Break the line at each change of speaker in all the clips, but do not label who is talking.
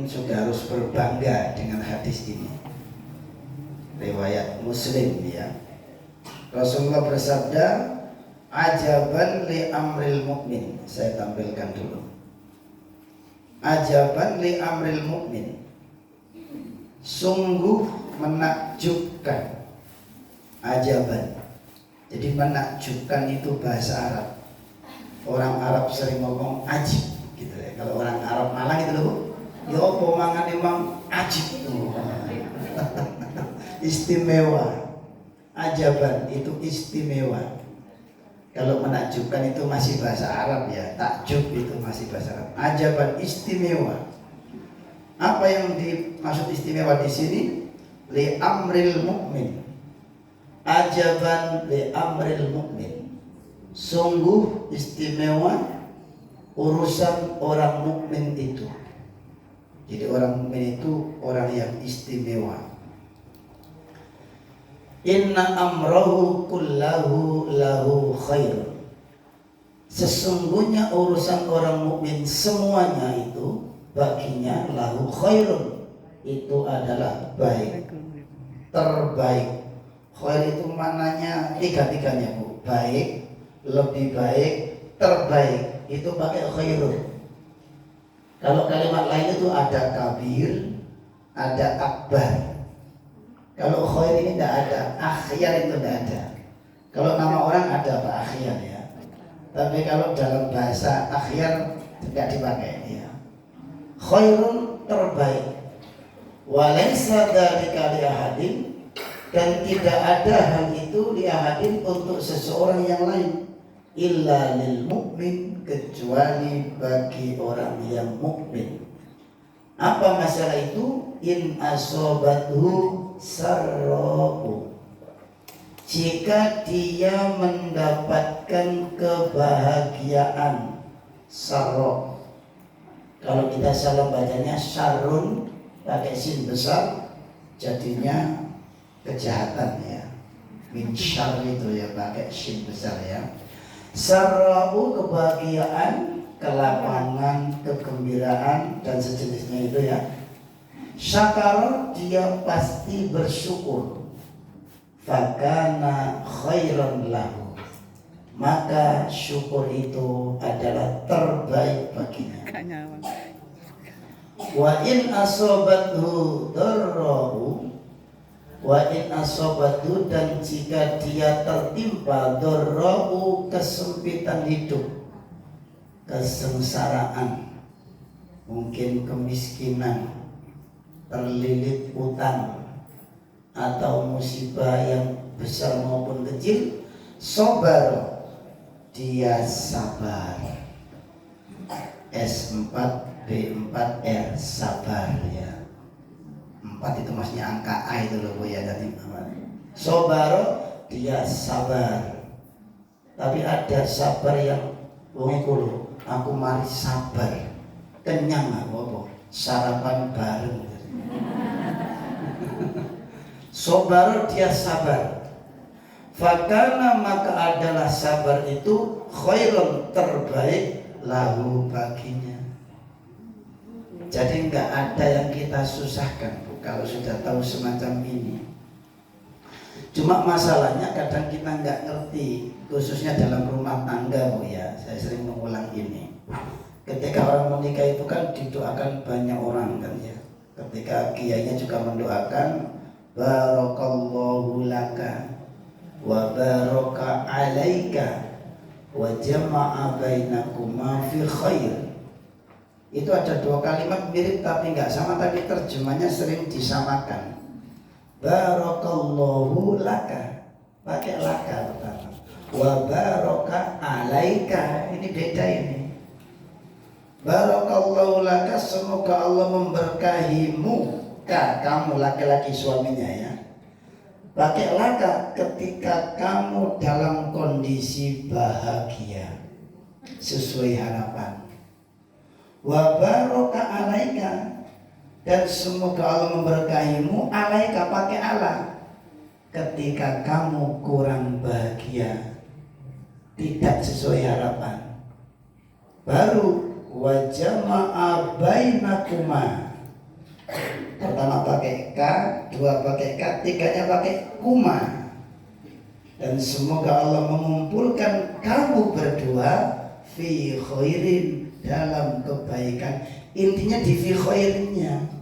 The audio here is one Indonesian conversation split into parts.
Sudah harus berbangga dengan hadis ini. Riwayat Muslim ya. Rasulullah bersabda, "Ajaban li amril mukmin." Saya tampilkan dulu. Ajaban li amril mukmin. Sungguh menakjubkan. Ajaban. Jadi menakjubkan itu bahasa Arab. Orang Arab sering ngomong ajib gitu ya. Kalau orang Arab Malang itu loh, ya apa mangan emang ajib itu. Istimewa. Ajaban itu istimewa. Kalau menakjubkan itu masih bahasa Arab ya. Takjub itu masih bahasa Arab. Ajaban istimewa. Apa yang dimaksud istimewa di sini? Li amril mukmin. Ajaban li amril mukmin. Sungguh istimewa urusan orang mukmin itu. Jadi orang mukmin itu orang yang istimewa. Inna amrahu kullahu lahu khair. Sesungguhnya urusan orang mukmin semuanya itu baginya lahu khairun. Itu adalah baik, terbaik. Khair itu maknanya tiga-tiganya Bu. Baik, lebih baik, terbaik. Itu pakai khairun. Kalau kalimat lain itu ada kabir, ada akbar. Kalau khair ini tidak ada, akhyar itu tidak ada. Kalau nama orang ada Pak Akhyar ya. Tapi kalau dalam bahasa akhyar tidak dipakai ya. Khairun terbaik. Walaysa dzalika li ahadin, dan tidak ada hal itu li ahadin untuk seseorang yang lain. Illa lil mukmin, kecuali bagi orang yang mukmin. Apa masalah itu? In asobathu sarra'u, jika dia mendapatkan kebahagiaan. Sarra', kalau kita salah bacanya syarrun pakai sin besar, jadinya kejahatan ya. Min syarr itu ya pakai sin besar ya. Sarra'u, kebahagiaan, kelapangan, kegembiraan dan sejenisnya itu ya. Syakar, dia pasti bersyukur. Fakana khairan lahu, maka syukur itu adalah terbaik baginya. Wa in asobathu darrahu, wa in asobatu, dan jika dia tertimpa darrahu, kesempitan hidup, kesengsaraan, mungkin kemiskinan, terlilit utang, atau musibah yang besar maupun kecil, sabar, dia sabar. S4 B4R, sabar ya. 4 itu maksudnya angka A itu loh ya, dari sabar, dia sabar. Tapi ada sabar yang wong iku lho, aku mari sabar, kenyang apa sarapan bareng. Sabar, dia sabar. Fakana, maka adalah sabar itu khairun, terbaik, lahu, baginya. Jadi enggak ada yang kita susahkan Bu, kalau sudah tahu semacam ini. Cuma masalahnya kadang kita enggak ngerti, khususnya dalam rumah tangga Bu ya. Saya sering mengulang ini. Ketika orang menikah itu kan didoakan banyak orang kan ya. Ketika kiainya juga mendoakan, barakallahu laka wa baraka alaika wa jama'a bainakuma fi khair. Itu ada dua kalimat mirip tapi enggak sama, tapi terjemahnya sering disamakan. Barakallahu laka, pakai laka pertama. Wa baraka alaika, ini beda ini. Barakallahu laka, semoga Allah memberkahimu. Kamu laki-laki suaminya ya. Pakai laka ketika kamu dalam kondisi bahagia sesuai harapan. Wa baraka alaika, dan semoga Allah memberkahimu. Alaika pakai ala, ketika kamu kurang bahagia, tidak sesuai harapan. Baru wa jama'a bainakuma, Pertama pakai K, dua pakai K, tiganya pakai kuma. Dan semoga Allah mengumpulkan kamu berdua fi khairin, dalam kebaikan. Intinya di fi khairinnya.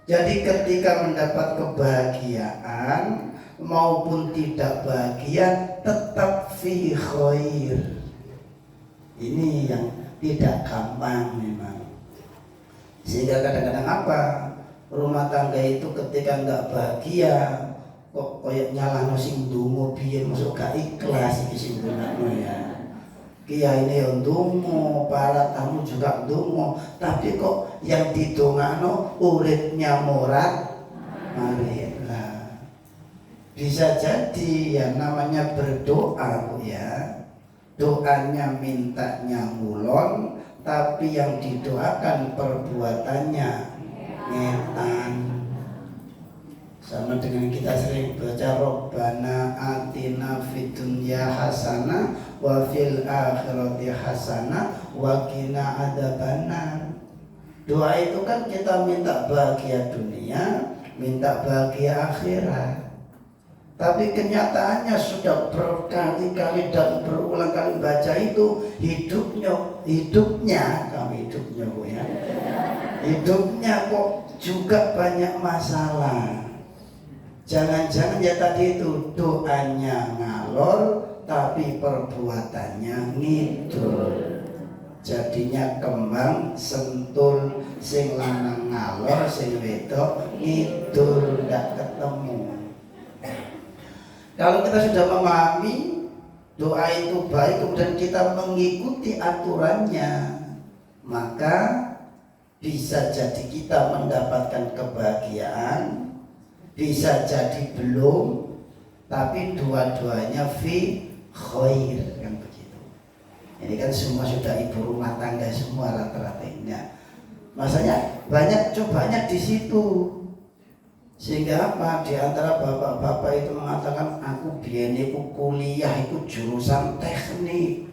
Jadi ketika mendapat kebahagiaan maupun tidak bahagia, tetap fi khair. Ini yang tidak gampang memang. Sehingga kadang-kadang apa? Rumah tangga itu ketika nggak bahagia, kok koyok nyalahno sing ndonga biyen masuk gak ikhlas iki sing ndongakno ya. Kiai ini yang ndonga, para tamu juga ndonga, tapi kok yang didongakno uripnya morat marit. Nah, bisa jadi yang namanya berdoa Bu ya. Doanya mintanya ngulon, tapi yang didoakan perbuatannya ngetan. Sama dengan kita sering baca Rabbana atina fid dunya hasanah wa fil akhirati hasanah wa qina adzabannar. Doa itu kan kita minta bahagia dunia, minta bahagia akhirat. Tapi kenyataannya sudah berkali-kali dan berulang kali baca itu hidupnya Bu ya. Hidupnya kok juga banyak masalah. Jangan-jangan ya tadi itu doanya ngalor tapi perbuatannya ngidul. Jadinya kembang sentul, sing lanang ngalor, sing wedok ngidul, ndak ketemu. Kalau kita sudah memahami doa itu baik, kemudian kita mengikuti aturannya, maka bisa jadi kita mendapatkan kebahagiaan, bisa jadi belum, tapi dua-duanya fi khair, kan begitu. Ini kan semua sudah ibu rumah tangga semua rata-ratanya. Masanya banyak cobanya di situ. Sehingga apa? Di antara bapak-bapak itu mengatakan, aku biyen iku kuliah iku jurusan teknik.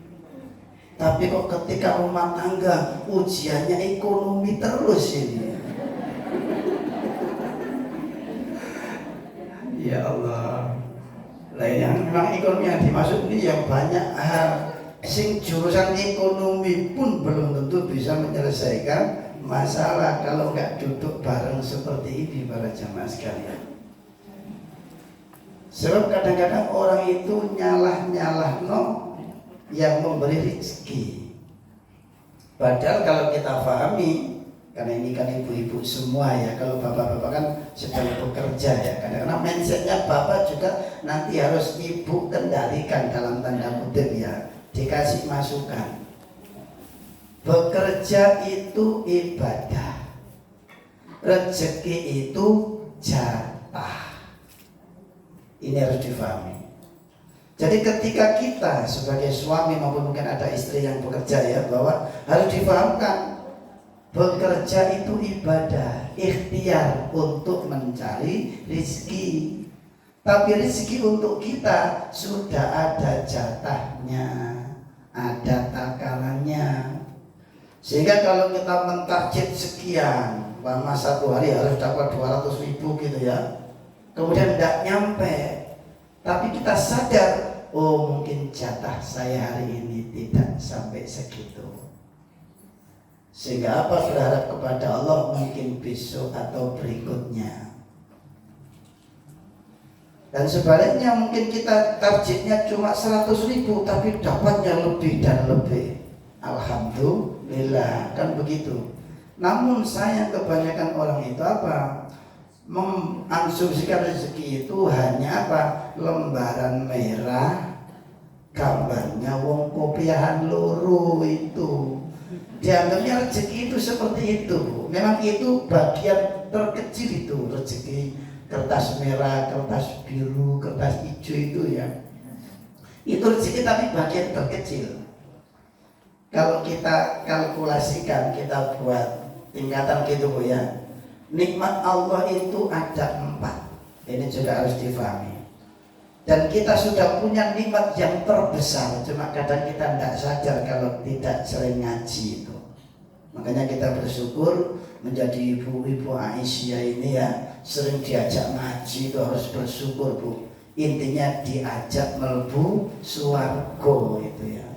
Tapi kok ketika rumah tangga ujiannya ekonomi terus ini. Ya Allah. Lah yang memang ekonomi yang dimaksud ini yang banyak hal. Sing jurusan ekonomi pun belum tentu bisa menyelesaikan masalah kalau nggak duduk bareng seperti ini para jamaah sekalian. Sebab kadang-kadang orang itu nyalah yang memberi rezeki. Padahal kalau kita pahami, karena ini kan ibu-ibu semua ya, kalau bapak-bapak kan sedang bekerja ya, kadang-kadang mindsetnya bapak juga nanti harus ibu kendalikan dalam tanda kutip ya, dikasih masukan. Bekerja itu ibadah, rezeki itu jatah. Ini harus difahami. Jadi ketika kita sebagai suami maupun mungkin ada istri yang bekerja ya, bahwa harus difahamkan bekerja itu ibadah, ikhtiar untuk mencari rezeki. Tapi rezeki untuk kita sudah ada jatahnya, ada takarannya. Sehingga kalau kita mentarget sekian, lama satu hari harus dapat 200.000 gitu ya, kemudian tidak nyampe, tapi kita sadar, oh mungkin jatah saya hari ini tidak sampai segitu. Sehingga apa? Berharap kepada Allah mungkin besok atau berikutnya. Dan sebaliknya mungkin kita targetnya cuma 100.000 tapi dapatnya lebih dan lebih. Alhamdulillah, kan begitu. Namun sayang kebanyakan orang itu apa? Mengasumsikan rezeki itu hanya apa? Lembaran merah, gambarnya wong kopiahan loro itu. Dianggapnya rezeki itu seperti itu. Memang itu bagian terkecil itu rezeki. Kertas merah, kertas biru, kertas hijau itu ya. Itu rezeki tapi bagian terkecil. Kalau kita kalkulasikan, kita buat tingkatan gitu Bu ya. Nikmat Allah itu ada 4. Ini juga harus difahami. Dan kita sudah punya nikmat yang terbesar, cuma kadang kita tidak sadar kalau tidak sering ngaji itu. Makanya kita bersyukur menjadi ibu-ibu Aisyah ini ya, sering diajak ngaji itu harus bersyukur Bu. Intinya diajak melbu suwargo itu ya.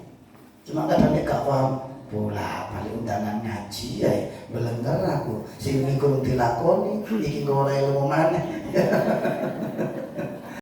Cuma kadang dia gak paham, bola balik undangan ngaji ya, belengger aku. Sing kurang dilakoni, iki ora ilmu maneh.